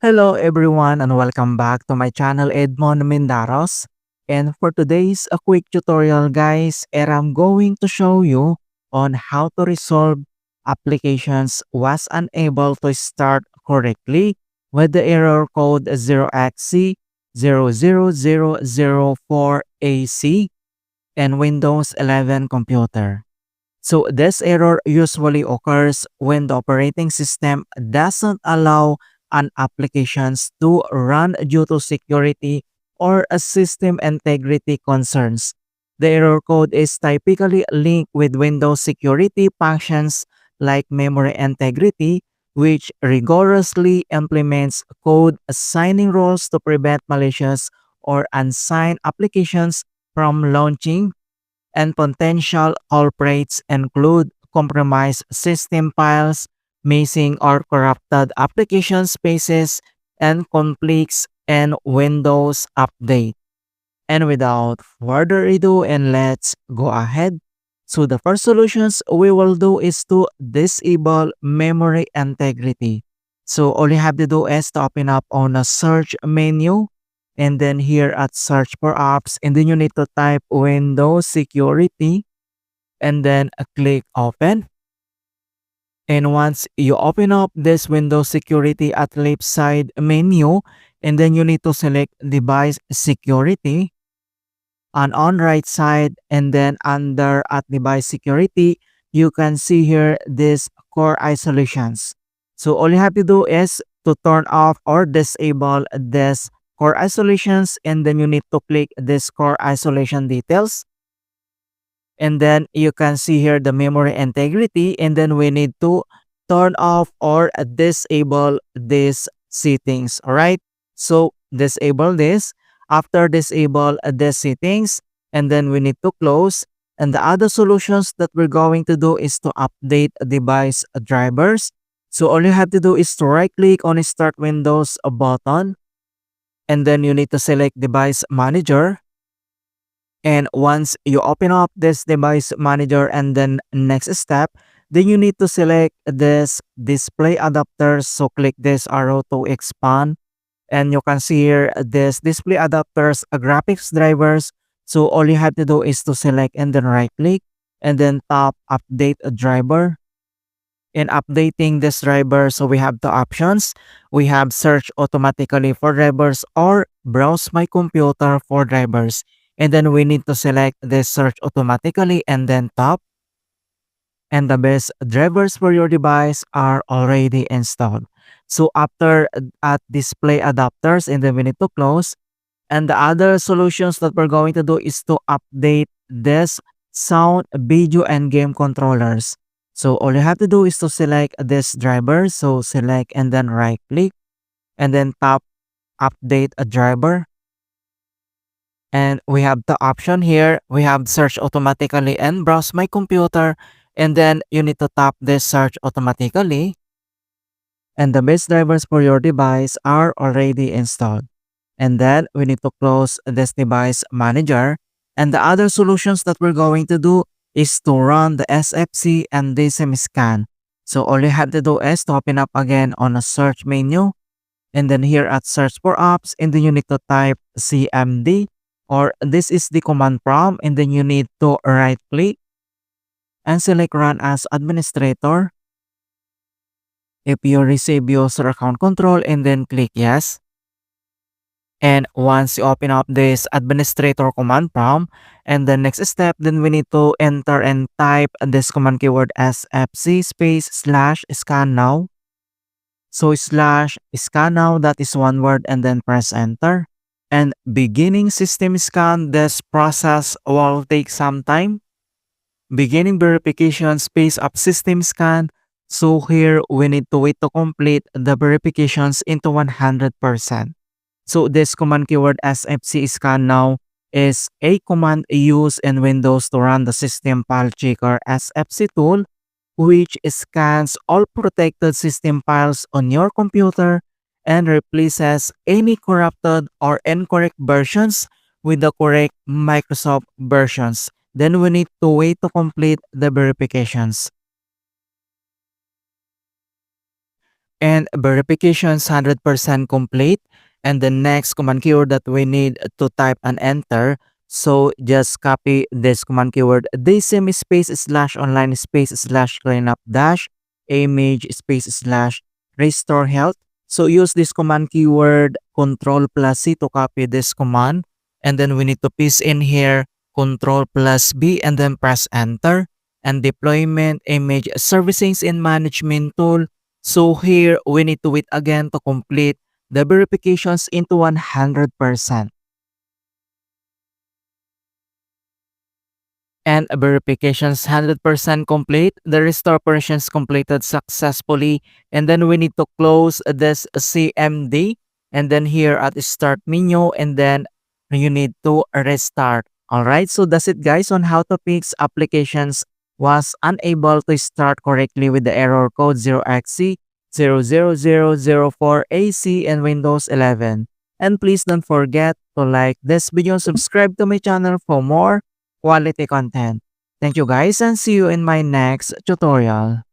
Hello everyone and welcome back to my channel Edmund Mindaros. And for today's a quick tutorial guys, and I'm going to show you on how to resolve applications was unable to start correctly with the error code 0xc00004ac and Windows 11 computer. So this error usually occurs when the operating system doesn't allow an applications to run due to security or a system integrity concerns. The error code is typically linked with Windows security functions like memory integrity, which rigorously implements code assigning rules to prevent malicious or unsigned applications from launching, and potential culprits include compromised system files, missing or corrupted application spaces, and conflicts in Windows Update. And without further ado, and let's go ahead. So the first solutions we will do is to disable memory integrity. So all you have to do is to open up on a search menu, and then here at search for apps, and then you need to type Windows Security and then click open. And once you open up this Windows Security at left side menu, and then you need to select device security, and on right side, and then under at device security, you can see here this core isolations. So all you have to do is to turn off or disable this core isolations, and then you need to click this core isolation details, and then you can see here the memory integrity, and then we need to turn off or disable these settings. All right, so disable this. After disable the settings, and then we need to close. And the other solutions that we're going to do is to update device drivers. So all you have to do is to right click on start Windows button, and then you need to select device manager. And once you open up this device manager, and then next step, then you need to select this display adapters. So click this arrow to expand, and you can see here this display adapters graphics drivers. So all you have to do is to select and then right click, and then tap update a driver. In updating this driver, so we have the options. We have search automatically for drivers or browse my computer for drivers. And then we need to select this search automatically and then tap. And the best drivers for your device are already installed. So after at display adapters, and then we need to close. And the other solutions that we're going to do is to update this sound, video, and game controllers. So all you have to do is to select this driver. So select and then right click, and then tap update a driver. And we have the option here. We have search automatically and browse my computer. And then you need to tap this search automatically. And the base drivers for your device are already installed. And then we need to close this device manager. And the other solutions that we're going to do is to run the SFC and DSM scan. So all you have to do is to open up again on a search menu. And then here at search for apps, and then you need to type CMD, or this is the command prompt, and then you need to right click and select run as administrator. If you receive user account control, and then click yes. And once you open up this administrator command prompt, and the next step, then we need to enter and type this command keyword sfc space slash scan now. So slash scan now, that is one word, and then press enter. And beginning system scan, this process will take some time. Beginning verification space up system scan. So here we need to wait to complete the verifications into 100%. So this command keyword sfc scan now is a command used in Windows to run the system file checker sfc tool, which scans all protected system files on your computer and replaces any corrupted or incorrect versions with the correct Microsoft versions. Then we need to wait to complete the verifications. and verifications 100% complete. And the next command keyword that we need to type and enter. So just copy this command keyword, dsym space slash online space slash cleanup dash image space slash restore health. So use this command keyword control plus C to copy this command. And then we need to paste in here control plus B and then press enter. And deployment image servicings in management tool. So here we need to wait again to complete the verifications into 100%. And verifications 100% complete. The restore operations completed successfully. And then we need to close this CMD. And then here at the start menu. And then you need to restart. Alright, so that's it guys on how to fix applications was unable to start correctly with the error code 0xc00004ac and Windows 11. And please don't forget to like this video and subscribe to my channel for more quality content. Thank you guys and see you in my next tutorial.